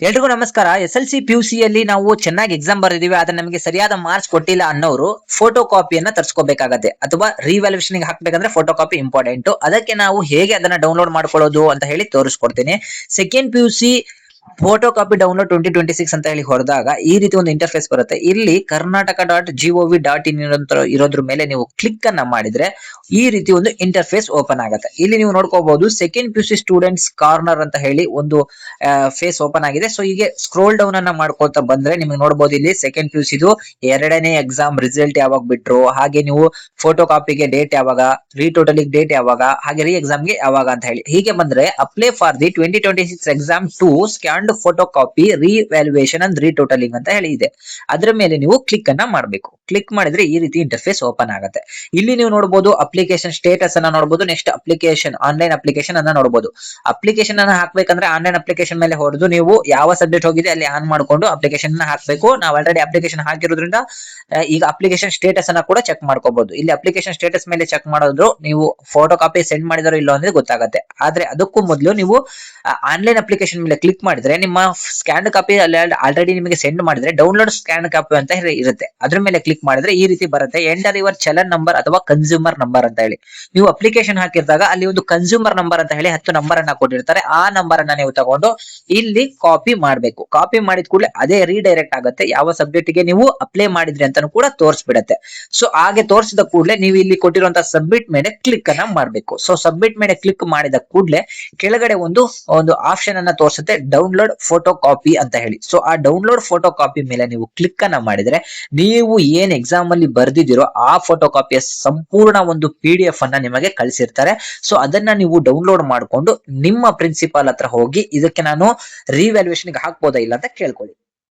ಎಲ್ರಿಗೂ ನಮಸ್ಕಾರ. SLC PUC ಯಲ್ಲಿ ನಾವು ಚೆನ್ನಾಗಿ ಎಕ್ಸಾಮ್ ಬರೆದಿವಿ, ಆದ್ರೆ ನಮಗೆ ಸರಿಯಾದ ಮಾರ್ಕ್ಸ್ ಕೊಟ್ಟಿಲ್ಲ ಅನ್ನೋರು ಫೋಟೋ ಕಾಪಿಯನ್ನ ತರಿಸ್ಕೋಬೇಕಾಗತ್ತೆ ಅಥವಾ ರಿವ್ಯಾಲ್ಯೂಯೇಷನ್ ಗೆ ಹಾಕ್ಬೇಕಂದ್ರೆ ಫೋಟೋ ಕಾಪಿ ಇಂಪಾರ್ಟೆಂಟ್. ಅದಕ್ಕೆ ನಾವು ಹೇಗೆ ಅದನ್ನ ಡೌನ್ಲೋಡ್ ಮಾಡ್ಕೊಳ್ಳೋದು ಅಂತ ಹೇಳಿ ತೋರಿಸ್ಕೊಡ್ತೀನಿ. Second PUC photo copy download 2026 ಅಂತ ಹೇಳಿ ಹೊರದಾಗ ಈ ರೀತಿ ಒಂದು ಇಂಟರ್ಫೇಸ್ ಬರುತ್ತೆ. ಇಲ್ಲಿ karnataka.gov.in ಇರೋದ್ರ ಮೇಲೆ ನೀವು ಕ್ಲಿಕ್ ಅನ್ನ ಮಾಡಿದ್ರೆ ಈ ರೀತಿ ಒಂದು ಇಂಟರ್ಫೇಸ್ ಓಪನ್ ಆಗುತ್ತೆ. ಇಲ್ಲಿ ನೀವು ನೋಡ್ಕೋಬಹುದು ಸೆಕೆಂಡ್ PUC ಸ್ಟೂಡೆಂಟ್ಸ್ ಕಾರ್ನರ್ ಅಂತ ಹೇಳಿ ಒಂದು ಫೇಸ್ ಓಪನ್ ಆಗಿದೆ. ಸೊ ಹೀಗೆ ಸ್ಕ್ರೋಲ್ ಡೌನ್ ಅನ್ನ ಮಾಡ್ಕೊತಾ ಬಂದ್ರೆ ನಿಮಗೆ ನೋಡಬಹುದು ಇಲ್ಲಿ ಸೆಕೆಂಡ್ PUC ಇದು ಎರಡನೇ ಎಕ್ಸಾಮ್ ರಿಸಲ್ಟ್ ಯಾವಾಗ ಬಿಟ್ರು, ಹಾಗೆ ನೀವು ಫೋಟೋ ಕಾಪಿಗೆ ಡೇಟ್ ಯಾವಾಗ, ರೀಟೋಟಲಿಂಗ್ ಡೇಟ್ ಯಾವಾಗ, ಹಾಗೆ ರೀ ಎಕ್ಸಾಮ್ ಗೆ ಯಾವಾಗ ಅಂತ ಹೇಳಿ ಹೀಗೆ ಬಂದ್ರೆ apply for the 2026 exam to scanned photo copy revaluation and retotalling ಅಂತ ಹೇಳಿ ಇದೆ. ಅದರ ಮೇಲೆ ನೀವು ಕ್ಲಿಕ್ ಅನ್ನ ಮಾಡಬೇಕು. ಕ್ಲಿಕ್ ಮಾಡಿದ್ರೆ ಈ ರೀತಿ ಇಂಟರ್ಫೇಸ್ ಓಪನ್ ಆಗುತ್ತೆ. ಇಲ್ಲಿ ನೀವು ನೋಡಬಹುದು ಅಪ್ಲಿಕೇಶನ್ ಸ್ಟೇಟಸ್ ಅನ್ನ ನೋಡಬಹುದು, ನೆಕ್ಸ್ಟ್ ಅಪ್ಲಿಕೇಶನ್ ಆನ್ಲೈನ್ ಅಪ್ಲಿಕೇಶನ್ ಅನ್ನ ನೋಡಬಹುದು. ಅಪ್ಲಿಕೇಶನ್ ಅನ್ನ ಹಾಕ್ಬೇಕಂದ್ರೆ ಆನ್ಲೈನ್ ಅಪ್ಲಿಕೇಶನ್ ಮೇಲೆ ಹೊಡೆದು ನೀವು ಯಾವ ಸಬ್ಜೆಕ್ಟ್ ಹೋಗಿದೆ ಅಲ್ಲಿ ಆನ್ ಮಾಡ್ಕೊಂಡು ಅಪ್ಲಿಕೇಶನ್ ಅನ್ನ ಹಾಕ್ಬೇಕು. ನಾವು ಆಲ್ರೆಡಿ ಅಪ್ಲಿಕೇಶನ್ ಹಾಕಿರೋದ್ರಿಂದ ಈಗ ಅಪ್ಲಿಕೇಶನ್ ಸ್ಟೇಟಸ್ ಅನ್ನ ಕೂಡ ಚೆಕ್ ಮಾಡ್ಕೋಬಹುದು. ಇಲ್ಲಿ ಅಪ್ಲಿಕೇಶನ್ ಸ್ಟೇಟಸ್ ಮೇಲೆ ಚೆಕ್ ಮಾಡೋದು ನೀವು ಫೋಟೋ ಕಾಪಿ ಸೆಂಡ್ ಮಾಡಿದಾರೋ ಇಲ್ಲೋ ಅಂದ್ರೆ ಗೊತ್ತಾಗುತ್ತೆ. ಆದ್ರೆ ಅದಕ್ಕೂ ಮೊದಲು ನೀವು ಆನ್ಲೈನ್ ಅಪ್ಲಿಕೇಶನ್ ಮೇಲೆ ಕ್ಲಿಕ್ ಮಾಡಿದ್ರೆ ನಿಮ್ಮ ಸ್ಕ್ಯಾನ್ ಕಾಪಿ ಆಲ್ರೆಡಿ ನಿಮಗೆ ಸೆಂಡ್ ಮಾಡಿದ್ರೆ ಡೌನ್ಲೋಡ್ ಸ್ಕ್ಯಾನ್ ಕಾಪಿ ಅಂತ ಇರುತ್ತೆ. ಅದ್ರ ಮೇಲೆ ಕ್ಲಿಕ್ ಮಾಡಿದ್ರೆ ಈ ರೀತಿ ಬರುತ್ತೆ, ಎಂಟರ್ ಯುವರ್ ಚಲನ್ ನಂಬರ್ ಅಥವಾ ಕನ್ಸ್ಯೂಮರ್ ನಂಬರ್ ಅಂತ ಹೇಳಿ. ನೀವು ಅಪ್ಲಿಕೇಶನ್ ಹಾಕಿದಾಗ ಅಲ್ಲಿ ಒಂದು ಕನ್ಸ್ಯೂಮರ್ ನಂಬರ್ ಅಂತ ಹೇಳಿ 10 ನಂಬರ್ ಅನ್ನ ಕೊಟ್ಟಿರ್ತಾರೆ. ಆ ನಂಬರ್ ಅನ್ನ ನೀವು ತಗೊಂಡು ಇಲ್ಲಿ ಕಾಪಿ ಮಾಡಬೇಕು. ಕಾಪಿ ಮಾಡಿದ ಕೂಡಲೇ ಅದೇ ರೀಡೈರೆಕ್ಟ್ ಆಗುತ್ತೆ ಯಾವ ಸಬ್ಜೆಕ್ಟ್ ಗೆ ನೀವು ಅಪ್ಲೈ ಮಾಡಿದ್ರಿ ಅಂತಾನು ಕೂಡ ತೋರಿಸ್ಬಿಡತ್ತೆ. ಸೊ ಹಾಗೆ ತೋರಿಸಿದ ಕೂಡಲೇ ನೀವು ಇಲ್ಲಿ ಕೊಟ್ಟಿರುವಂತಹ ಸಬ್ಮಿಟ್ ಮೇಲೆ ಕ್ಲಿಕ್ ಅನ್ನ ಮಾಡಬೇಕು. ಸೊ ಸಬ್ಮಿಟ್ ಮೇಲೆ ಕ್ಲಿಕ್ ಮಾಡಿದ ಕೂಡಲೇ ಕೆಳಗಡೆ ಒಂದು ಆಪ್ಷನ್ ಅನ್ನ ತೋರಿಸುತ್ತೆ, ಡೌನ್ಲೋಡ್ ಫೋಟೋ ಕಾಪಿ ಅಂತ ಹೇಳಿ. ಸೊ ಆ ಡೌನ್ಲೋಡ್ ಫೋಟೋ ಕಾಪಿ ಮೇಲೆ ನೀವು ಕ್ಲಿಕ್ ಅನ್ನ ಮಾಡಿದ್ರೆ ನೀವು ಏನ್ ಎಕ್ಸಾಮ್ ಅಲ್ಲಿ ಬರ್ದಿದಿರೋ ಆ ಫೋಟೋ ಕಾಪಿಯ ಸಂಪೂರ್ಣ ಒಂದು PDF ಅನ್ನ ನಿಮಗೆ ಕಳಿಸಿರ್ತಾರೆ. ಸೊ ಅದನ್ನ ನೀವು ಡೌನ್ಲೋಡ್ ಮಾಡ್ಕೊಂಡು ನಿಮ್ಮ ಪ್ರಿನ್ಸಿಪಾಲ್ ಹತ್ರ ಹೋಗಿ ಇದಕ್ಕೆ ನಾನು ರಿವ್ಯಾಲ್ಯೂಯೇಷನ್ ಗೆ ಹಾಕ್ಬೋದಾ ಇಲ್ಲ ಅಂತ ಕೇಳ್ಕೊಳ್ಳಿ.